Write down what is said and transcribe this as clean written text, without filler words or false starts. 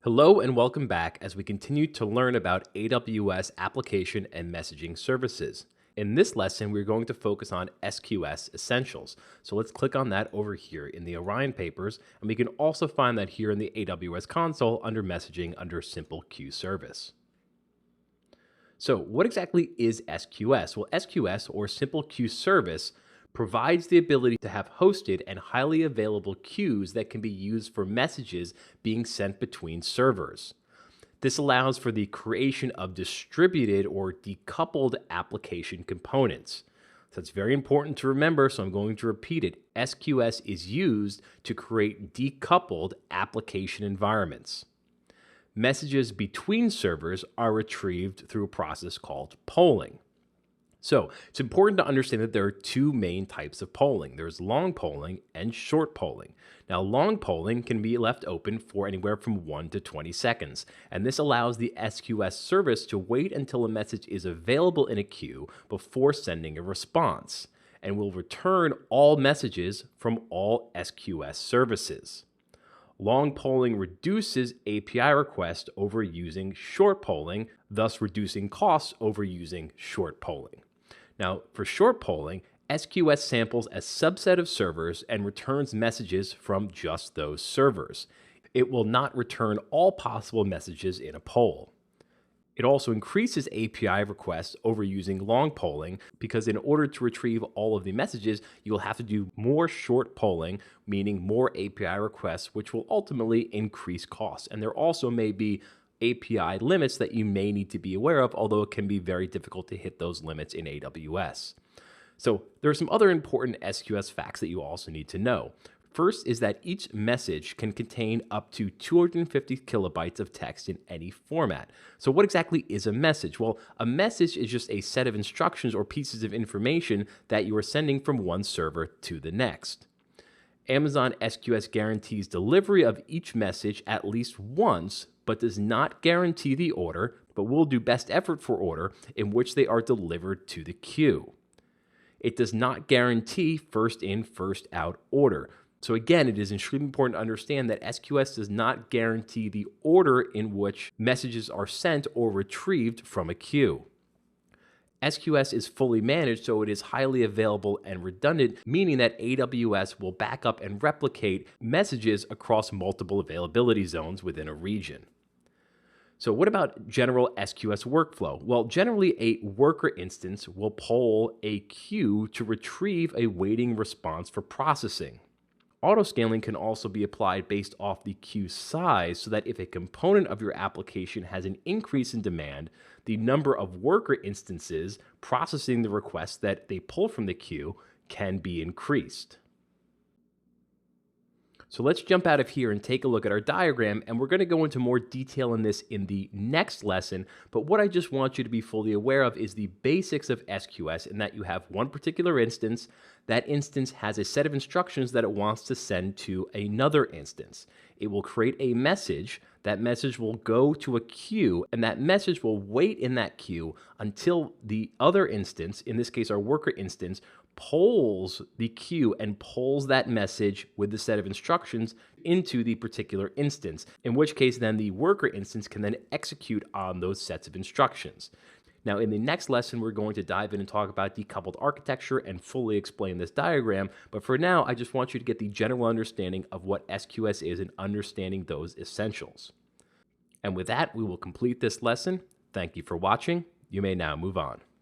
Hello and welcome back as we continue to learn about AWS application and messaging services. In this lesson, we're going to focus on SQS essentials. So let's click on that over here in the Orion papers, and we can also find that here in the AWS console under messaging under simple queue service. So what exactly is SQS? Well, SQS, or simple queue service, provides the ability to have hosted and highly available queues that can be used for messages being sent between servers. This allows for the creation of distributed or decoupled application components. So it's very important to remember, so I'm going to repeat it. SQS is used to create decoupled application environments. Messages between servers are retrieved through a process called polling. So it's important to understand that there are two main types of polling. There's long polling and short polling. Now, long polling can be left open for anywhere from 1 to 20 seconds, and this allows the SQS service to wait until a message is available in a queue before sending a response, and will return all messages from all SQS services. Long polling reduces API requests over using short polling, thus reducing costs over using short polling. Now, for short polling, SQS samples a subset of servers and returns messages from just those servers. It will not return all possible messages in a poll. It also increases API requests over using long polling because in order to retrieve all of the messages, you'll have to do more short polling, meaning more API requests, which will ultimately increase costs. And there also may be API limits that you may need to be aware of, although it can be very difficult to hit those limits in AWS. So there are some other important SQS facts that you also need to know. First is that each message can contain up to 250 kilobytes of text in any format. So what exactly is a message? Well, a message is just a set of instructions or pieces of information that you are sending from one server to the next. Amazon SQS guarantees delivery of each message at least once, but does not guarantee the order, but will do best effort for order in which they are delivered to the queue. It does not guarantee first in, first out order. So again, it is extremely important to understand that SQS does not guarantee the order in which messages are sent or retrieved from a queue. SQS is fully managed, so it is highly available and redundant, meaning that AWS will back up and replicate messages across multiple availability zones within a region. So what about general SQS workflow? Well, generally a worker instance will poll a queue to retrieve a waiting response for processing. Autoscaling can also be applied based off the queue size so that if a component of your application has an increase in demand, the number of worker instances processing the requests that they pull from the queue can be increased. So let's jump out of here and take a look at our diagram, and we're going to go into more detail in this in the next lesson, but what I just want you to be fully aware of is the basics of SQS in that you have one particular instance. That instance has a set of instructions that it wants to send to another instance. It will create a message. That message will go to a queue, and that message will wait in that queue until the other instance, in this case our worker instance, polls the queue and polls that message with the set of instructions into the particular instance, in which case then the worker instance can then execute on those sets of instructions. Now, in the next lesson, we're going to dive in and talk about decoupled architecture and fully explain this diagram. But for now, I just want you to get the general understanding of what SQS is and understanding those essentials. And with that, we will complete this lesson. Thank you for watching. You may now move on.